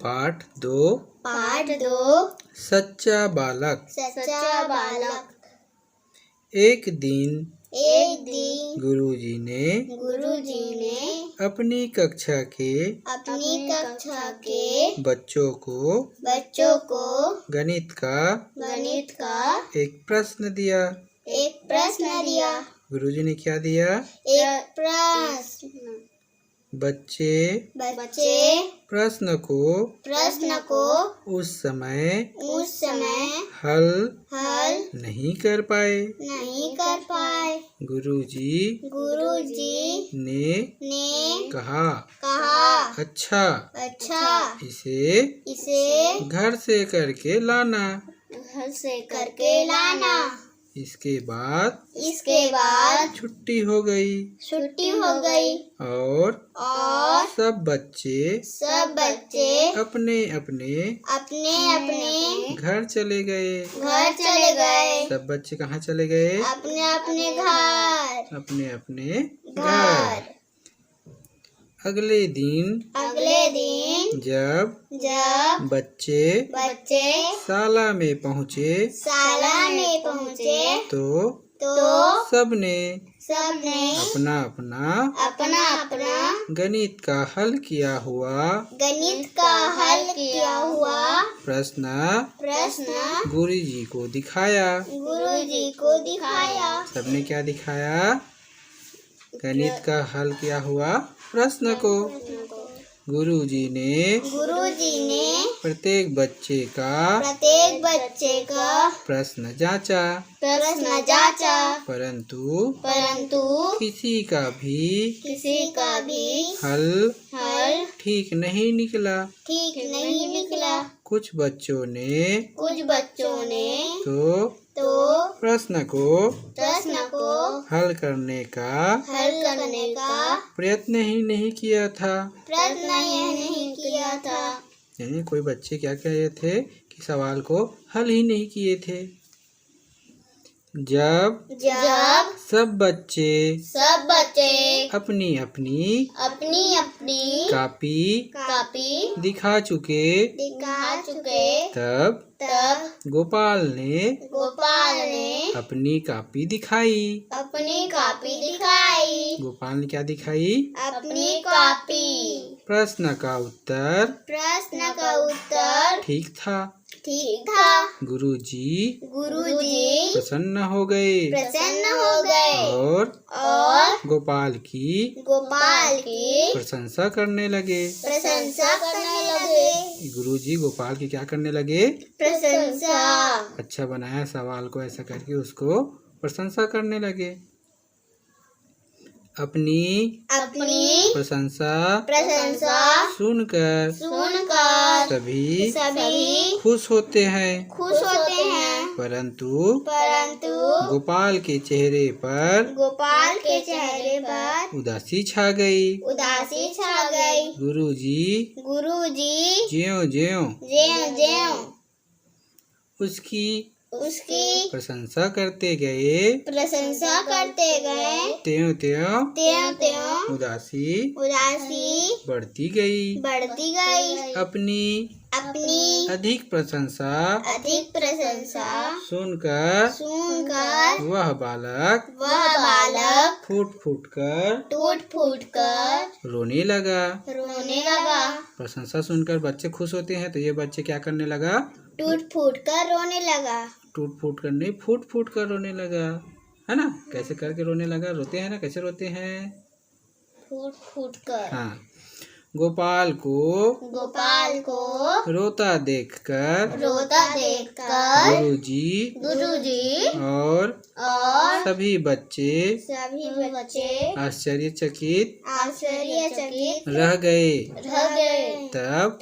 पाठ दो सच्चा बालक। एक दिन गुरुजी ने अपनी कक्षा के बच्चों को गणित का एक प्रश्न दिया। गुरुजी ने क्या दिया? बच्चे प्रश्न को उस समय हल नहीं कर पाए। गुरुजी ने कहा अच्छा इसे घर से करके लाना। इसके बाद छुट्टी हो गई और सब बच्चे अपने घर चले गए। सब बच्चे कहाँ चले गए? अपने घर। अगले दिन जब बच्चे शाला में पहुँचे तो सबने अपना गणित का हल किया हुआ प्रश्न गुरुजी को दिखाया। सबने क्या दिखाया? गणित का हल किया हुआ प्रश्न को। गुरुजी ने प्रत्येक बच्चे का प्रश्न जांचा, परंतु किसी का भी हल ठीक नहीं निकला। कुछ बच्चों ने तो प्रश्न को हल करने का प्रयत्न ही नहीं किया था। यानी कोई बच्चे क्या कह रहे थे कि सवाल को हल ही नहीं किए थे। जब सब बच्चे अपनी कापी दिखा चुके तब गोपाल ने अपनी कापी दिखाई। गोपाल ने क्या दिखाई? अपनी कापी। प्रश्न का उत्तर ठीक था। गुरुजी प्रसन्न हो गए और गोपाल की प्रशंसा करने लगे। गुरुजी गोपाल की क्या करने लगे? प्रशंसा। अच्छा बनाया सवाल को, ऐसा करके उसको प्रशंसा करने लगे। अपनी प्रशंसा सुनकर सभी खुश होते हैं, परंतु गोपाल के चेहरे पर उदासी छा गई। गुरुजी ज्यों उसकी प्रशंसा करते गए त्यों उदासी बढ़ती गई। अपनी अधिक प्रशंसा सुनकर वह बालक फूट कर रोने लगा। प्रशंसा सुनकर बच्चे खुश होते हैं, तो ये बच्चे क्या करने लगा? टूट फूट कर रोने लगा। टूट फूट कर नहीं, फूट कर रोने लगा, है ना? कैसे करके रोने लगा? रोते हैं ना, कैसे रोते हैं? फूट कर। हाँ। गोपाल को रोता देखकर गुरुजी और सभी बच्चे आश्चर्यचकित रह गए। तब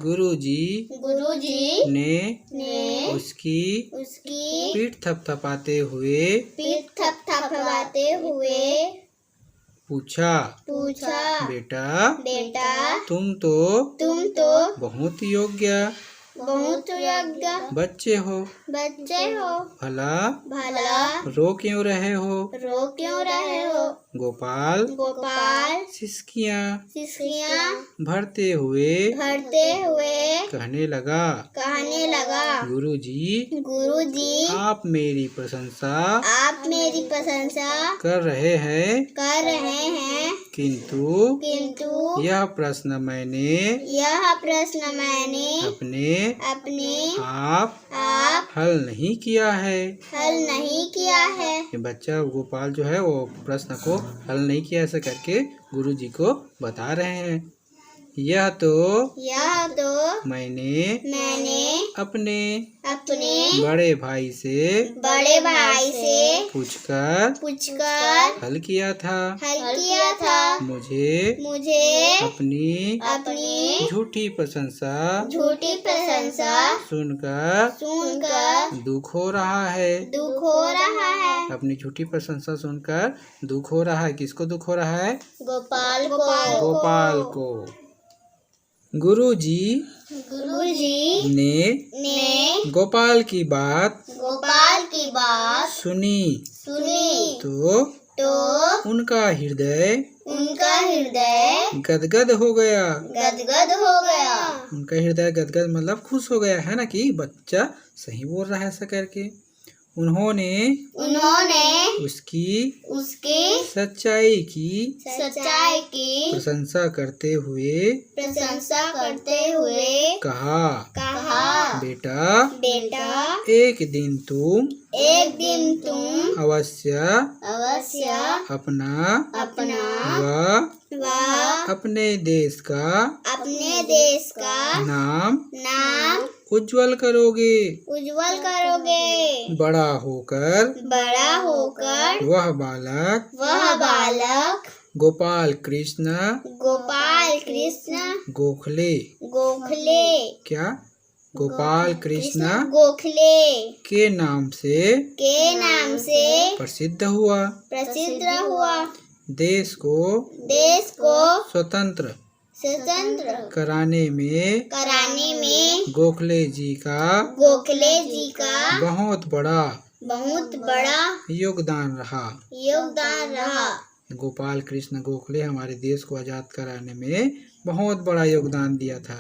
गुरुजी ने उसकी पीठ थपथपाते हुए पूछा बेटा तुम तो बहुत योग्य बहुत योग्य बच्चे हो, बच्चे हो, भला भला रो क्यों रहे हो, रो क्यों रहे हो, गोपाल गोपाल सिसकियाँ सिसकियाँ भरते हुए भरते हुए कहने लगा, गुरुजी गुरुजी आप मेरी प्रशंसा आप मेरी प्रशंसा कर रहे हैं, किंतु यह प्रश्न मैंने अपने आप हल नहीं किया है। ये बच्चा गोपाल जो है वो प्रश्न को हल नहीं किया, ऐसा करके गुरुजी को बता रहे हैं। यह तो मैंने अपने बड़े भाई से पूछकर हल किया था। मुझे अपनी झूठी प्रशंसा सुनकर दुख हो रहा है। अपनी झूठी प्रशंसा सुनकर दुख हो रहा है। किसको दुख हो रहा है? गोपाल को। गुरुजी ने गोपाल की बात सुनी तो उनका हृदय गदगद हो गया। उनका हृदय गदगद मतलब खुश हो गया है ना, कि बच्चा सही बोल रहा है ऐसा करके। उन्होंने उसकी सच्चाई की प्रशंसा करते हुए कहा, बेटा एक दिन तुम अवश्य अपना व अपने देश का नाम उज्जवल करोगे। बड़ा होकर वह बालक गोपाल कृष्ण गोखले क्या गोपाल कृष्ण के नाम से प्रसिद्ध हुआ। देश को स्वतंत्र कराने में गोखले जी का बहुत बड़ा योगदान रहा। गोपाल कृष्ण गोखले हमारे देश को आजाद कराने में बहुत बड़ा योगदान दिया था।